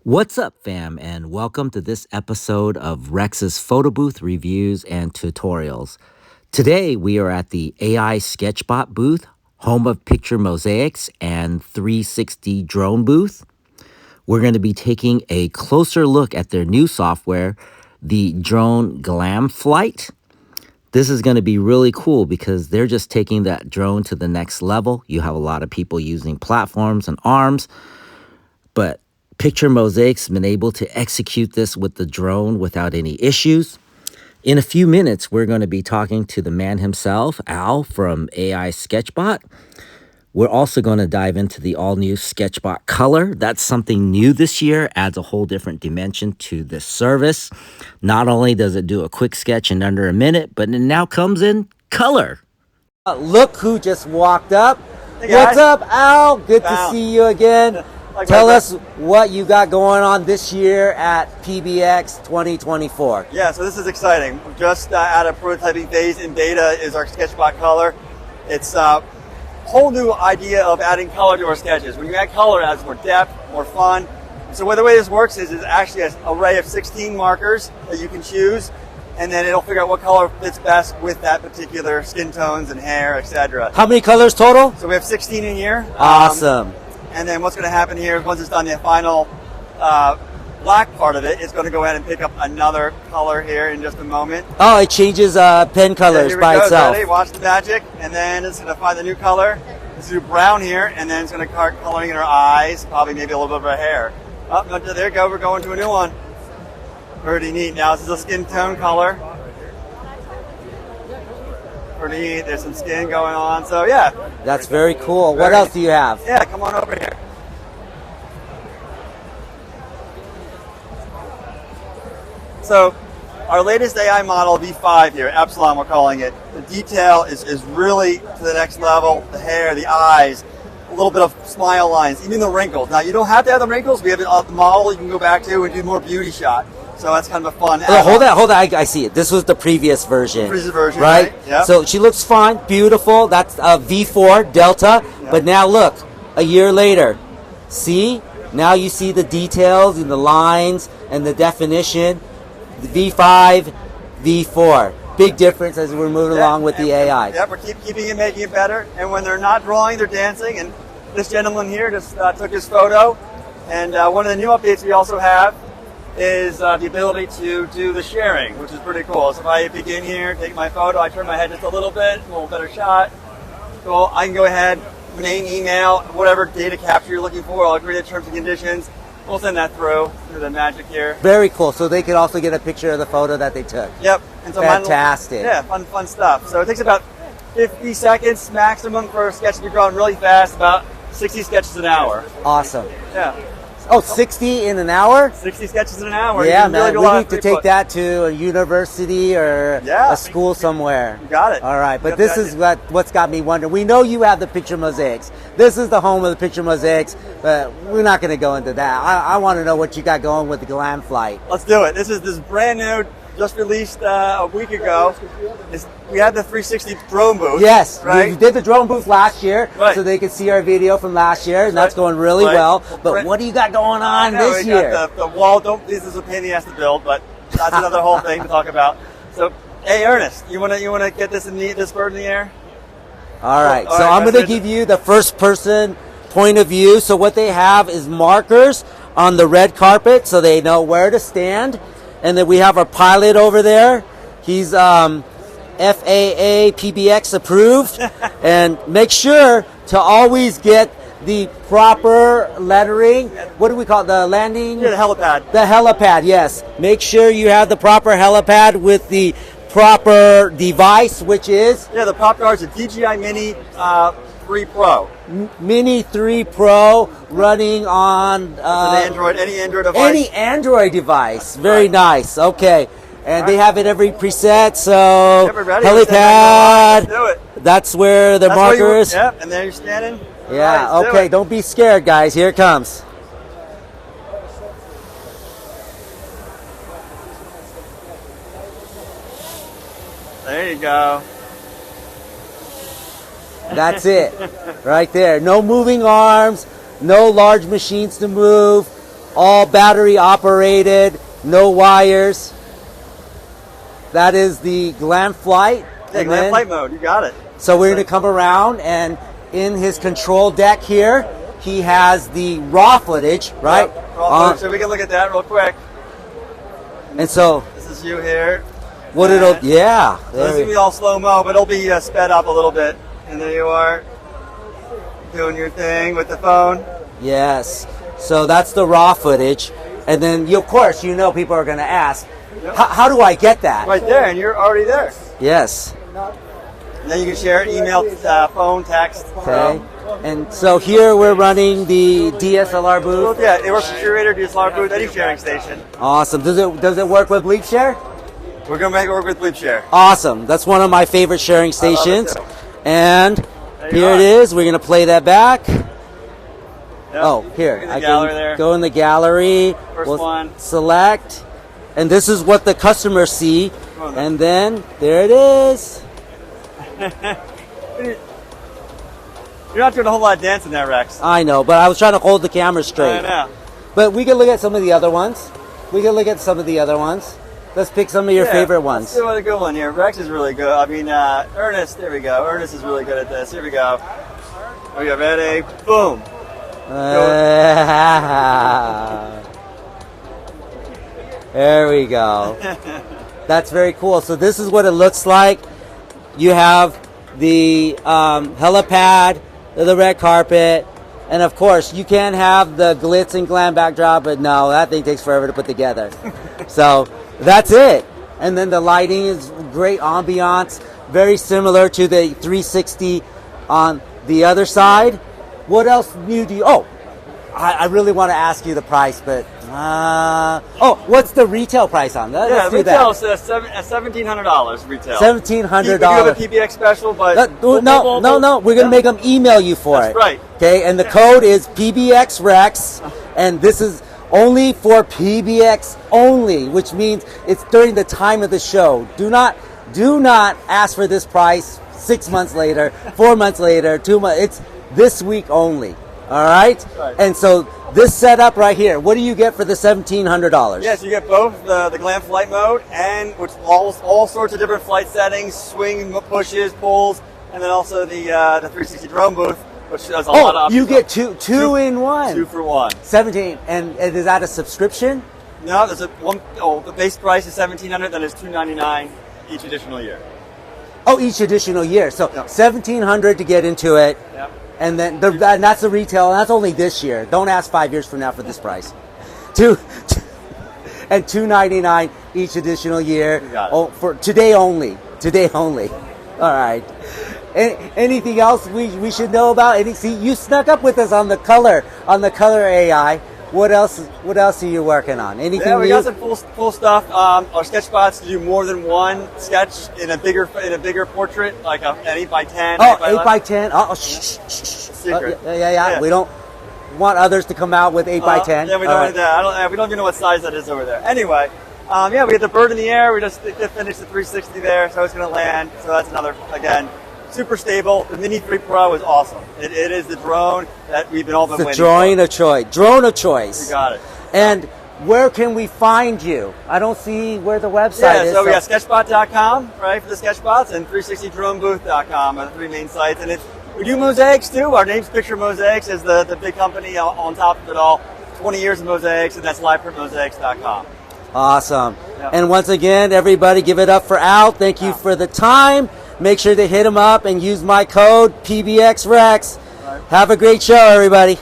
What's up, fam, and welcome to this episode of Rex's Photo Booth reviews and tutorials. Today, we are at the AI Sketchbot booth, home of picture mosaics and 360 drone booth. We're going to be taking a closer look at their new software, the drone Glam Flight. This is going to be really cool because they're just taking that drone to the next level. You have a lot of people using platforms and arms, but Picture Mosaic's been able to execute this with the drone without any issues. In a few minutes, we're going to be talking to the man himself, Al from AI Sketchbot. We're also going to dive into the all-new Sketchbot Color. That's something new this year, adds a whole different dimension to this service. Not only does it do a quick sketch in under a minute, but it now comes in color. Look who just walked up. Hey guys. What's up, Al? Good to Al. see you again. Like Tell my us what you got going on this year at PBX 2024. Yeah, so this is exciting. We're just at a prototyping phase in beta is our Sketchbot Color. It's a whole new idea of adding color to our sketches. When you add color, it adds more depth, more fun. So the way this works is it's actually an array of 16 markers that you can choose, and then it'll figure out what color fits best with that particular skin tones and hair, etc. How many colors total? So we have 16 in here. Awesome. And then what's going to happen here is once it's done the final black part of it, it's going to go ahead and pick up another color here in just a moment. Oh, it changes pen colors Here we by go. itself. Ready? Watch the magic. And then it's going to find the new color. Let's do brown here, and then it's going to start coloring in her eyes, probably maybe a little bit of her hair. Oh, no, there you go. We're going to a new one. Pretty neat. Now this is a skin tone color. Pretty neat. There's some skin going on. So yeah. That's very cool. What else do you have? Yeah, come on over here. So our latest AI model, V5 here, Epsilon we're calling it, the detail is really to the next level. The hair, the eyes, a little bit of smile lines, even the wrinkles. Now you don't have to have the wrinkles. We have a model you can go back to and do more beauty shot. So that's kind of a fun Oh, hold on. I see it. This was the previous version. Previous version, right? Yep. So she looks fine, beautiful. That's a V4 Delta. Yep. But now look, a year later, see? Now you see the details and the lines and the definition. The V5, V4. Big difference as we're moving along with the AI. Yeah, we're keeping it, making it better. And when they're not drawing, they're dancing. And this gentleman here just took his photo. And one of the new updates we also have is the ability to do the sharing, which is pretty cool. So if I begin here, take my photo, I turn my head just a little bit, a little better shot. Cool. I can go ahead, name, email, whatever data capture you're looking for. I'll agree to terms and conditions. We'll send that through the magic here. Very cool. So they could also get a picture of the photo that they took. Yep. And so Fantastic. Yeah, fun stuff. So it takes about 50 seconds maximum for a sketch to be drawn really fast, about 60 sketches an hour. Awesome. Yeah. Oh, 60 in an hour? 60 sketches in an hour. Yeah, You can really man. do a We lot need of to throughput. take that to a university or Yeah. a school somewhere. You got it. All right, but Got this the is what's got me wondering. We know you have the picture mosaics. This is the home of the picture mosaics, but we're not going to go into that. I want to know what you got going with the Glam Flight. Let's do it. This is brand new, just released a week ago. We had the 360 drone booth. Yes, right. you did the drone booth last year, Right. so they could see our video from last year, and that's Right. going really Right. well. But Brand- what do you got going on No, this we year? got the wall. This is a pain in the ass to build, but that's another whole thing to talk about. So, hey, Ernest, you wanna get this bird in the air? All right, All so right, I'm going to that's it. give you the first person point of view. So what they have is markers on the red carpet so they know where to stand. And then we have our pilot over there. He's FAA PBX approved. And make sure to always get the proper lettering. What do we call it? The landing? Yeah, the helipad. The helipad, yes. Make sure you have the proper helipad with the proper device, which is Yeah, the Pop Guard's a DJI Mini 3 Pro. Mini 3 Pro running on An Android, any Android device. any Android device. Very Right. nice. Okay. And they have it every preset, so Yeah, we're ready. Let's helipad, do it. that's where the That's where you- markers. Yep, and there you're standing. Yeah, All right, let's do okay, it. don't be scared, guys. Here it comes. There you go. That's it. Right there. No moving arms, no large machines to move. all battery operated, no wires. That is the Glam Flight. Yeah, Glam Flight mode, you got it. So we're going to come around, and in his control deck here, he has the raw footage, right? Yep, raw footage, so we can look at that real quick. And so this is you here. What it'll, yeah. So this is going to be all slow-mo, but it'll be sped up a little bit. And there you are, doing your thing with the phone. Yes. So that's the raw footage. And then, you, of course, you know people are going to ask, Yep. how do I get that? Right there, and you're already there. Yes. And then you can share it, email, phone, text. Okay. And so here we're running the DSLR booth. Yeah, it works with Curator, DSLR booth, any sharing station. Awesome. Does it work with Bleep Share? We're going to make it work with Bleep Share. Awesome. That's one of my favorite sharing stations. And here are. it is. We're going to play that back. Yep. Oh, here. I can there. Go in the gallery. First we'll one. Select. And this is what the customers see. And then there it is. You're not doing a whole lot of dancing there, Rex. I know, but I was trying to hold the camera straight. I know. But we can look at some of the other ones. Let's pick some of your favorite ones. Let's do a good one here. Rex is really good. I mean, Ernest, there we go. Ernest is really good at this. Here we go. We go, ready? Boom. There we go. That's very cool. So this is what it looks like. You have the helipad, the red carpet, and of course you can have the glitz and glam backdrop, but no, that thing takes forever to put together. So that's it. And then the lighting is great ambiance, very similar to the 360 on the other side. What else new do you? Oh, I really want to ask you the price, but what's the retail price on that? Yeah, retail is $1,700 retail. $1,700. We do have a PBX special, but no. We're gonna make them email you for it. That's right. Okay, and the code is PBXREX, and this is only for PBX only, which means it's during the time of the show. Do not ask for this price 6 months later, 4 months later, 2 months. It's this week only. All right? And so this setup right here, what do you get for the $1,700? Yes, you get both the Glam Flight mode and which all sorts of different flight settings, swing, pushes, pulls, and then also the 360 drone booth, which does a lot of options. You get two in one. 2 for 1. 17, and is that a subscription? No, there's the base price is $1,700, then it's $299 each additional year. Oh, each additional year. So $1,700 to get into it. Yep. And then and that's the retail, and that's only this year. Don't ask 5 years from now for this price. And $299 each additional year. For today only. Today only. All right. Anything else we should know about? See, you snuck up with us on the color AI. What else are you working on? Anything Yeah, we new? got some cool stuff. Our Sketchbots do more than one sketch in a bigger portrait, like an 8x10. Oh, 8x10. Oh, shh. Secret. Yeah. We don't want others to come out with 8x10. Yeah, we don't want that. We don't even know what size that is over there. Anyway, we got the bird in the air. We just finished the 360 there, so it's going to land. So that's another, again, super stable. The Mini 3 Pro is awesome. It is the drone that we've all been waiting for. Drone of choice. You got it. And where can we find you? I don't see where the website is. Yeah, so we got sketchbot.com, right, for the sketchbots, and 360dronebooth.com are the 3 main sites. And we do mosaics too. Our name's Picture Mosaics is the big company on top of it all. 20 years of mosaics, and that's liveprintmosaics.com. Awesome. Yep. And once again, everybody give it up for Al. Thank you for the time. Make sure to hit him up and use my code PBXREX. Have a great show, everybody.